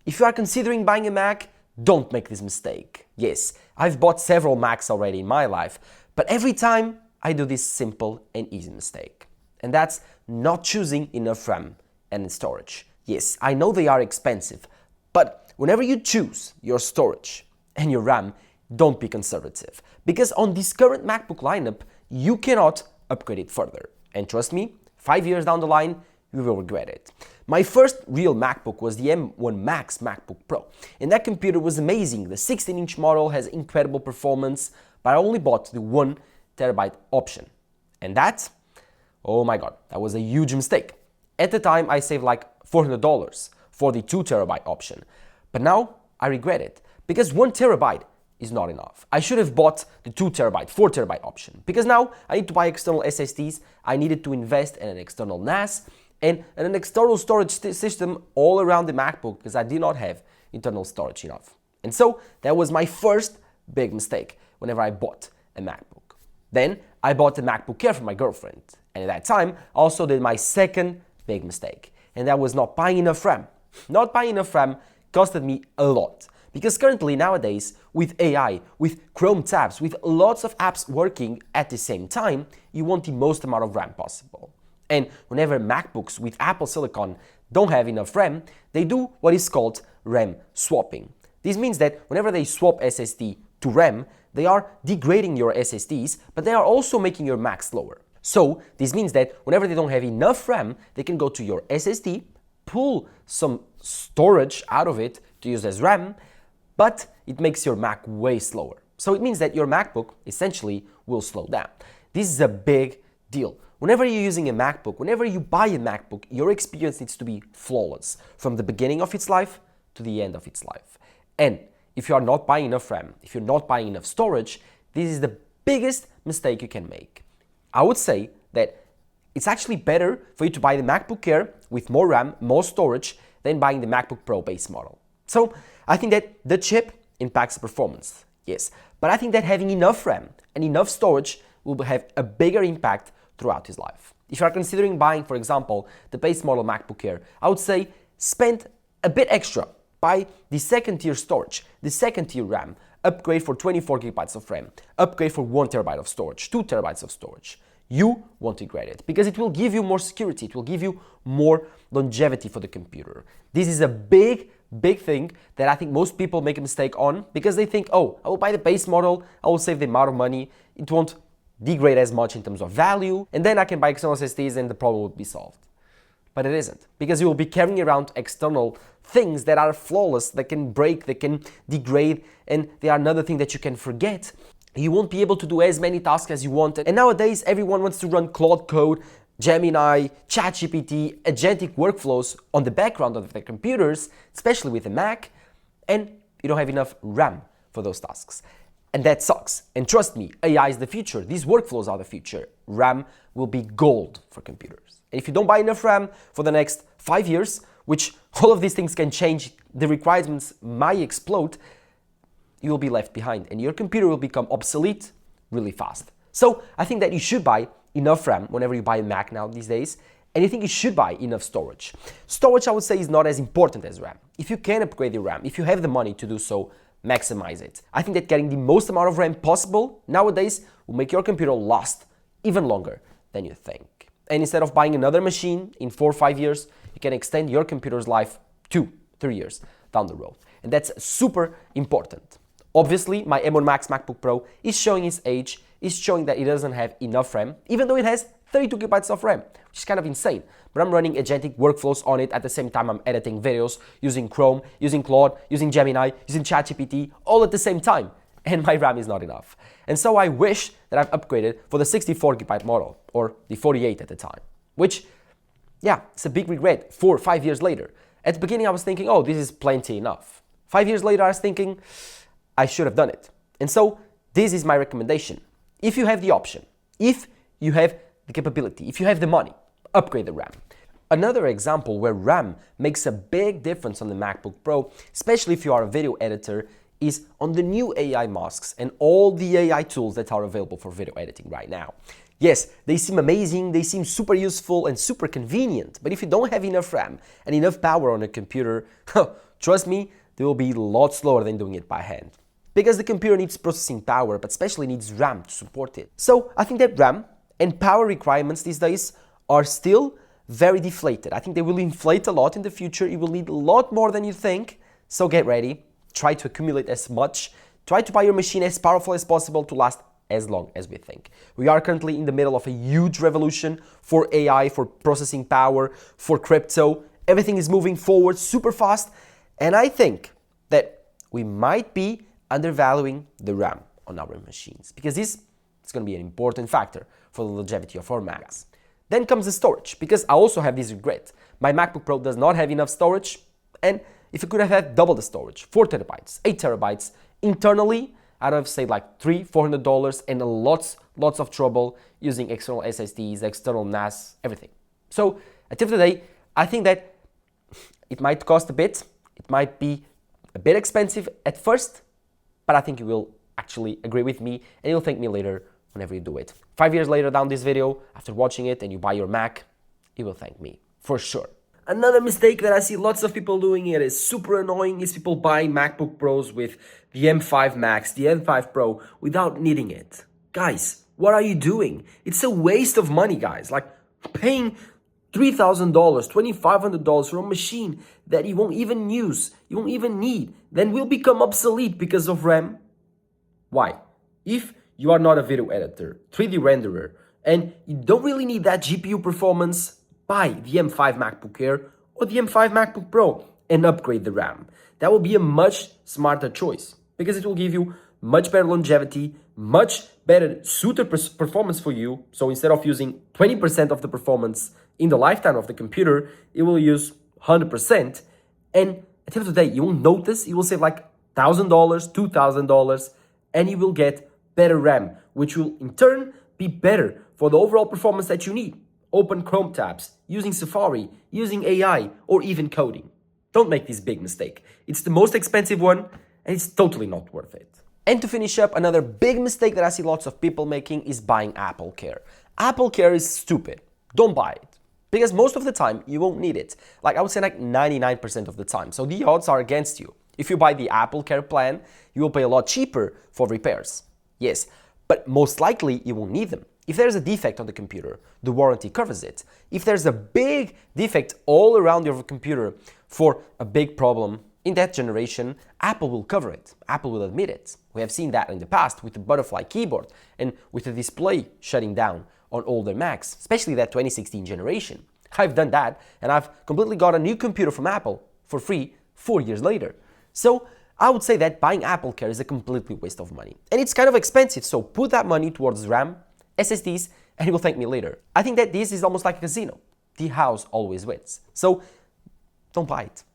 If you are considering buying a Mac, don't make this mistake. Yes, I've bought several Macs already in my life, but every time I do this simple and easy mistake. And that's not choosing enough RAM and storage. Yes, I know they are expensive, but whenever you choose your storage and your RAM, don't be conservative. Because on this current MacBook lineup, you cannot upgrade it further. And trust me, 5 years down the line, you will regret it. My first real MacBook was the M1 Max MacBook Pro, and that computer was amazing. The 16-inch model has incredible performance, but I only bought the 1 terabyte option. And that, oh my god, that was a huge mistake. At the time, I saved like $400 for the 2 terabyte option, but now I regret it, because 1 terabyte is not enough. I should have bought the 2 terabyte, 4 terabyte option, because now I need to buy external SSDs, I needed to invest in an external NAS, and an external storage system all around the MacBook, because I did not have internal storage enough. And so that was my first big mistake whenever I bought a MacBook. Then I bought a MacBook Air for my girlfriend, and at that time I also did my second big mistake, and that was not buying enough RAM. Not buying enough RAM costed me a lot, because currently nowadays with AI, with Chrome tabs, with lots of apps working at the same time, you want the most amount of RAM possible. And whenever MacBooks with Apple Silicon don't have enough RAM, they do what is called RAM swapping. This means that whenever they swap SSD to RAM, they are degrading your SSDs, but they are also making your Mac slower. So this means that whenever they don't have enough RAM, they can go to your SSD, pull some storage out of it to use as RAM, but it makes your Mac way slower. So it means that your MacBook essentially will slow down. This is a big deal. Whenever you're using a MacBook, whenever you buy a MacBook, your experience needs to be flawless from the beginning of its life to the end of its life. And if you are not buying enough RAM, if you're not buying enough storage, this is the biggest mistake you can make. I would say that it's actually better for you to buy the MacBook Air with more RAM, more storage, than buying the MacBook Pro base model. So I think that the chip impacts the performance, yes, but I think that having enough RAM and enough storage will have a bigger impact throughout his life. If you are considering buying, for example, the base model MacBook Air, I would say spend a bit extra. Buy the second tier storage, the second tier RAM, upgrade for 24 gigabytes of RAM, upgrade for 1 terabyte of storage, 2 terabytes of storage. You won't regret it, because it will give you more security, it will give you more longevity for the computer. This is a big thing that I think most people make a mistake on, because they think, oh, I will buy the base model, I will save the amount of money, it won't degrade as much in terms of value, and then I can buy external SSDs and the problem will be solved. But it isn't, because you will be carrying around external things that are flawless, that can break, that can degrade, and they are another thing that you can forget. You won't be able to do as many tasks as you wanted. And nowadays, everyone wants to run Claude Code, Gemini, ChatGPT, agentic workflows on the background of their computers, especially with a Mac, and you don't have enough RAM for those tasks. And that sucks. And trust me, AI is the future. These workflows are the future. RAM will be gold for computers. And if you don't buy enough RAM for the next 5 years, which all of these things can change, the requirements might explode, you will be left behind and your computer will become obsolete really fast. So I think that you should buy enough RAM whenever you buy a Mac now these days, and I think you should buy enough storage. Storage, I would say, is not as important as RAM. If you can upgrade your RAM, if you have the money to do so, maximize it. I think that getting the most amount of RAM possible nowadays will make your computer last even longer than you think. And instead of buying another machine in 4 or 5 years, you can extend your computer's life 2-3 years down the road. And that's super important. Obviously, my M1 Max MacBook Pro is showing its age, is showing that it doesn't have enough RAM, even though it has 32 gigabytes of RAM, which is kind of insane. But I'm running agentic workflows on it at the same time I'm editing videos, using Chrome, using Claude, using Gemini, using ChatGPT, all at the same time. And my RAM is not enough. And so I wish that I've upgraded for the 64 gigabyte model, or the 48 at the time, which, yeah, it's a big regret 4 or 5 years later. At the beginning I was thinking, oh, this is plenty enough. 5 years later I was thinking, I should have done it. And so this is my recommendation. If you have the option, if you have the capability, if you have the money, upgrade the RAM. Another example where RAM makes a big difference on the MacBook Pro, especially if you are a video editor, is on the new AI masks and all the AI tools that are available for video editing right now. Yes, they seem amazing, they seem super useful and super convenient, but if you don't have enough RAM and enough power on a computer, Trust me, they will be a lot slower than doing it by hand. Because the computer needs processing power, but especially needs RAM to support it. So I think that RAM and power requirements these days are still very deflated. I think they will inflate a lot in the future. You will need a lot more than you think. So get ready, try to accumulate as much, try to buy your machine as powerful as possible to last as long as we think. We are currently in the middle of a huge revolution for AI, for processing power, for crypto. Everything is moving forward super fast, and I think that we might be undervaluing the RAM on our machines, because this is going to be an important factor for the longevity of our Macs. Then comes the storage, because I also have this regret. My MacBook Pro does not have enough storage, and if it could have had double the storage, 4 terabytes, 8 terabytes, internally, I'd have saved like $300-400 and lots of trouble using external SSDs, external NAS, everything. So at the end of the day, I think that it might cost a bit, it might be a bit expensive at first, but I think you will actually agree with me and you'll thank me later whenever you do it. 5 years later down this video, after watching it and you buy your Mac, you will thank me, for sure. Another mistake that I see lots of people doing, it is super annoying, is people buying MacBook Pros with the M5 Max, the M5 Pro, without needing it. Guys, what are you doing? It's a waste of money, guys. Like paying $3,000, $2,500 for a machine that you won't even use, you won't even need, then will become obsolete because of RAM. Why? If you are not a video editor, 3D renderer, and you don't really need that GPU performance, buy the M5 MacBook Air or the M5 MacBook Pro and upgrade the RAM. That will be a much smarter choice because it will give you much better longevity, much better suited performance for you. So instead of using 20% of the performance in the lifetime of the computer, it will use 100%. And at the end of the day, you won't notice, you will save like $1,000, $2,000, and you will get better RAM, which will in turn be better for the overall performance that you need. Open Chrome tabs, using Safari, using AI, or even coding. Don't make this big mistake. It's the most expensive one, and it's totally not worth it. And to finish up, another big mistake that I see lots of people making is buying AppleCare. AppleCare is stupid. Don't buy it. Because most of the time, you won't need it. Like I would say like 99% of the time. So the odds are against you. If you buy the AppleCare plan, you will pay a lot cheaper for repairs. Yes, but most likely you won't need them. If there's a defect on the computer, the warranty covers it. If there's a big defect all around your computer for a big problem in that generation, Apple will cover it. Apple will admit it. We have seen that in the past with the butterfly keyboard and with the display shutting down on older Macs, especially that 2016 generation. I've done that and I've completely got a new computer from Apple for free 4 years later. So I would say that buying AppleCare is a completely waste of money. And it's kind of expensive, so put that money towards RAM, SSDs, and you will thank me later. I think that this is almost like a casino. The house always wins. So don't buy it.